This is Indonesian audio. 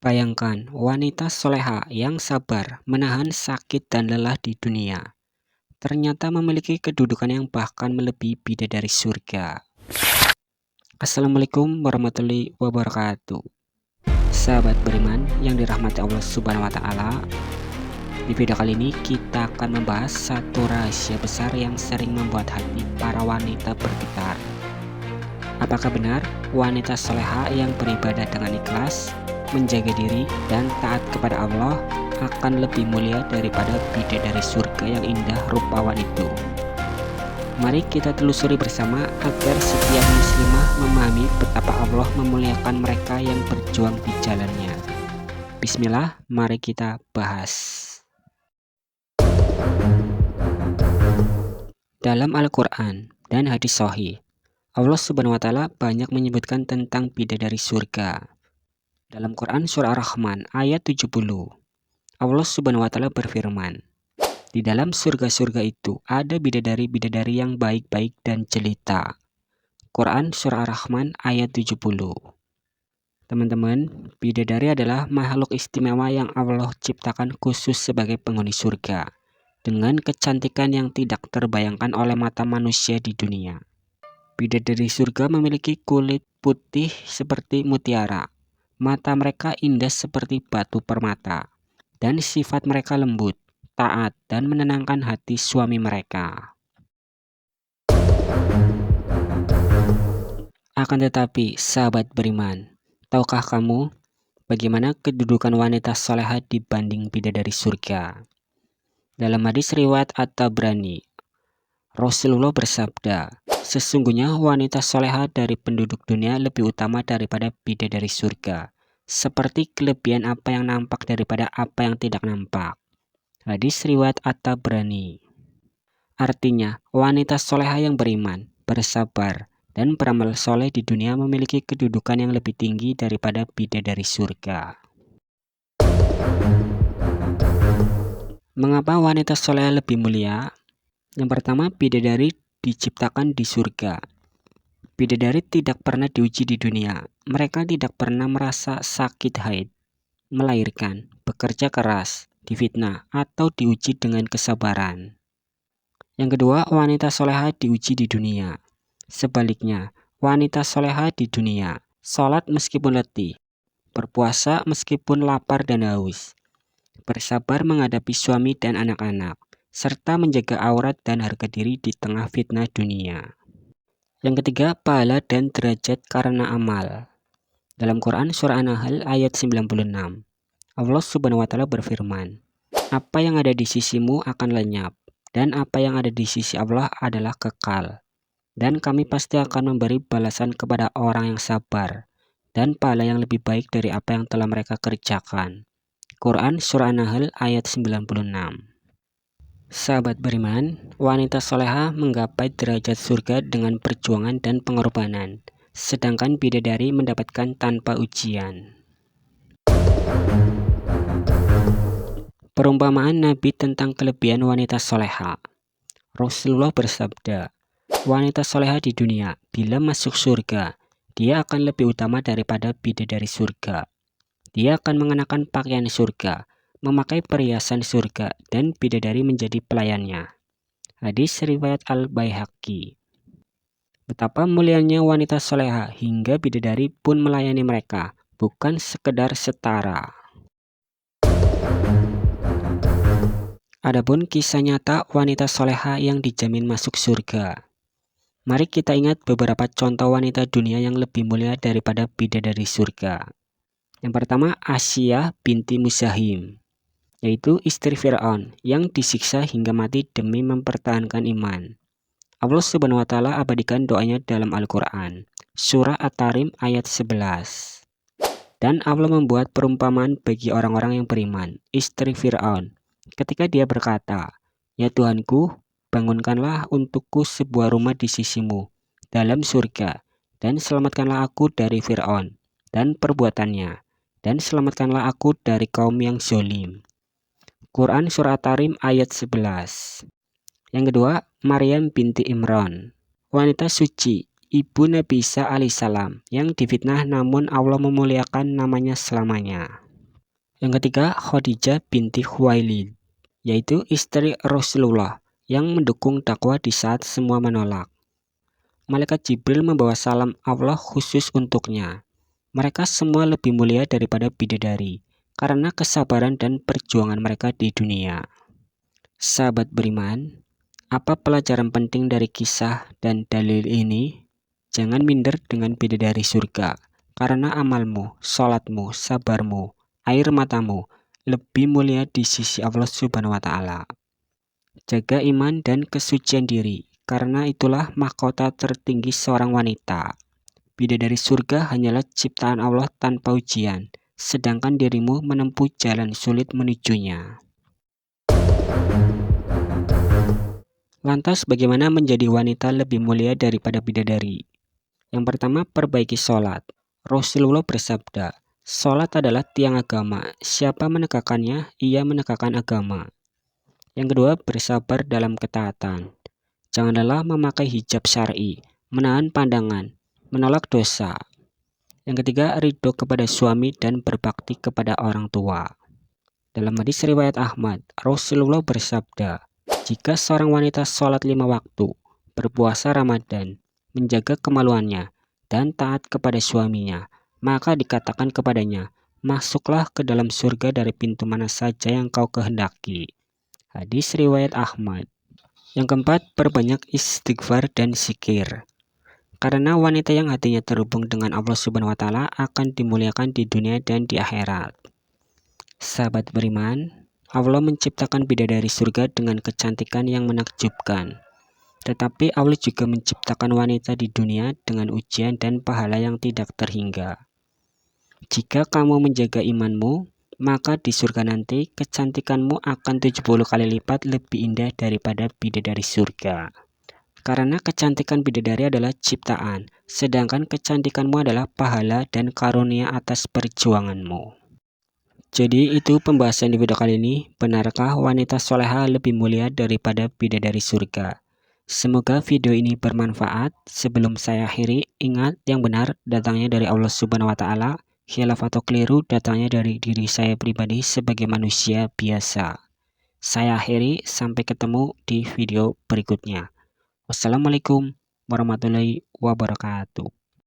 Bayangkan wanita soleha yang sabar menahan sakit dan lelah di dunia, ternyata memiliki kedudukan yang bahkan melebihi bidadari surga. Assalamualaikum warahmatullahi wabarakatuh. Sahabat beriman yang dirahmati Allah Subhanahu wa Ta'ala, di video kali ini kita akan membahas satu rahasia besar yang sering membuat hati para wanita bergetar. Apakah benar wanita soleha yang beribadah dengan ikhlas, menjaga diri, dan taat kepada Allah akan lebih mulia daripada bidadari surga yang indah rupawan itu? Mari kita telusuri bersama agar setiap muslimah memahami betapa Allah memuliakan mereka yang berjuang di jalannya. Bismillah, mari kita bahas. Dalam Al-Quran dan hadis sahih, Allah Subhanahu wa Ta'ala banyak menyebutkan tentang bidadari surga. Dalam Quran surah Ar-Rahman ayat 70, Allah Subhanahu wa Ta'ala berfirman, "Di dalam surga-surga itu ada bidadari-bidadari yang baik-baik dan jelita." Quran surah Ar-Rahman ayat 70. Teman-teman, bidadari adalah makhluk istimewa yang Allah ciptakan khusus sebagai penghuni surga, dengan kecantikan yang tidak terbayangkan oleh mata manusia di dunia. Bidadari surga memiliki kulit putih seperti mutiara, mata mereka indah seperti batu permata, dan sifat mereka lembut, taat, dan menenangkan hati suami mereka. Akan tetapi, sahabat beriman, tahukah kamu bagaimana kedudukan wanita soleha dibanding bidadari surga? Dalam hadis riwayat At-Tabrani, Rasulullah bersabda, "Sesungguhnya wanita soleha dari penduduk dunia lebih utama daripada bidadari surga, seperti kelebihan apa yang nampak daripada apa yang tidak nampak." Hadis riwayat At-Tabrani. Artinya, wanita soleha yang beriman, bersabar, dan beramal soleh di dunia memiliki kedudukan yang lebih tinggi daripada bidadari surga. Mengapa wanita soleha lebih mulia? Yang pertama, bidadari diciptakan di surga. Bidadari tidak pernah diuji di dunia. Mereka tidak pernah merasa sakit haid, melahirkan, bekerja keras, difitnah, atau diuji dengan kesabaran. Yang kedua, wanita soleha diuji di dunia. Sebaliknya, wanita soleha di dunia sholat meskipun letih, berpuasa meskipun lapar dan haus, bersabar menghadapi suami dan anak-anak, serta menjaga aurat dan harga diri di tengah fitnah dunia. Yang ketiga, pahala dan derajat karena amal. Dalam Quran surah An-Nahl ayat 96, Allah Subhanahu wa Ta'ala berfirman, "Apa yang ada di sisimu akan lenyap, dan apa yang ada di sisi Allah adalah kekal. Dan kami pasti akan memberi balasan kepada orang yang sabar, dan pahala yang lebih baik dari apa yang telah mereka kerjakan." Quran surah An-Nahl ayat 96. Sahabat beriman, wanita soleha menggapai derajat surga dengan perjuangan dan pengorbanan, sedangkan bidadari mendapatkan tanpa ujian. Perumpamaan Nabi tentang kelebihan wanita soleha. Rasulullah bersabda, "Wanita soleha di dunia, bila masuk surga, dia akan lebih utama daripada bidadari surga. Dia akan mengenakan pakaian surga, memakai perhiasan surga, dan bidadari menjadi pelayannya." Hadis riwayat Al-Baihaqi. Betapa mulianya wanita soleha hingga bidadari pun melayani mereka, bukan sekedar setara. Adapun kisah nyata wanita soleha yang dijamin masuk surga. Mari kita ingat beberapa contoh wanita dunia yang lebih mulia daripada bidadari surga. Yang pertama, Asyah binti Muzahim, yaitu istri Fir'aun yang disiksa hingga mati demi mempertahankan iman. Allah Subhanahu wa Ta'ala abadikan doanya dalam Al-Quran, surah At-Tarim ayat 11. Dan Allah membuat perumpamaan bagi orang-orang yang beriman, istri Fir'aun, ketika dia berkata, "Ya Tuhanku, bangunkanlah untukku sebuah rumah di sisimu dalam surga, dan selamatkanlah aku dari Fir'aun dan perbuatannya, dan selamatkanlah aku dari kaum yang zalim." Quran surah At-Tarim ayat 11. Yang kedua, Maryam binti Imran, wanita suci, ibu Nabi Isa alaihissalam yang difitnah namun Allah memuliakan namanya selamanya. Yang ketiga, Khadijah binti Khuwailid, yaitu istri Rasulullah yang mendukung dakwah di saat semua menolak. Malaikat Jibril membawa salam Allah khusus untuknya. Mereka semua lebih mulia daripada bidadari karena kesabaran dan perjuangan mereka di dunia. Sahabat beriman, apa pelajaran penting dari kisah dan dalil ini? Jangan minder dengan bidadari surga, karena amalmu, sholatmu, sabarmu, air matamu lebih mulia di sisi Allah Subhanahu wa Ta'ala. Jaga iman dan kesucian diri, karena itulah mahkota tertinggi seorang wanita. Bidadari surga hanyalah ciptaan Allah tanpa ujian, sedangkan dirimu menempuh jalan sulit menujunya. Lantas bagaimana menjadi wanita lebih mulia daripada bidadari? Yang pertama, perbaiki sholat. Rasulullah bersabda, sholat adalah tiang agama. Siapa menegakkannya, ia menegakkan agama. Yang kedua, bersabar dalam ketaatan. Jangan lelah memakai hijab syar'i, menahan pandangan, menolak dosa. Yang ketiga, ridho kepada suami dan berbakti kepada orang tua. Dalam hadis riwayat Ahmad, Rasulullah bersabda, jika seorang wanita sholat 5 waktu, berpuasa Ramadan, menjaga kemaluannya, dan taat kepada suaminya, maka dikatakan kepadanya, masuklah ke dalam surga dari pintu mana saja yang kau kehendaki. Hadis riwayat Ahmad. Yang keempat, perbanyak istighfar dan zikir. Karena wanita yang hatinya terhubung dengan Allah Subhanahu wa Ta'ala akan dimuliakan di dunia dan di akhirat. Sahabat beriman, Allah menciptakan bidadari surga dengan kecantikan yang menakjubkan. Tetapi Allah juga menciptakan wanita di dunia dengan ujian dan pahala yang tidak terhingga. Jika kamu menjaga imanmu, maka di surga nanti kecantikanmu akan 70 kali lipat lebih indah daripada bidadari surga. Karena kecantikan bidadari adalah ciptaan, sedangkan kecantikanmu adalah pahala dan karunia atas perjuanganmu. Jadi itu pembahasan di video kali ini, benarkah wanita soleha lebih mulia daripada bidadari surga? Semoga video ini bermanfaat. Sebelum saya akhiri, ingat yang benar datangnya dari Allah Subhanahu wa Ta'ala, khilaf atau keliru datangnya dari diri saya pribadi sebagai manusia biasa. Saya akhiri, sampai ketemu di video berikutnya. Wassalamualaikum warahmatullahi wabarakatuh.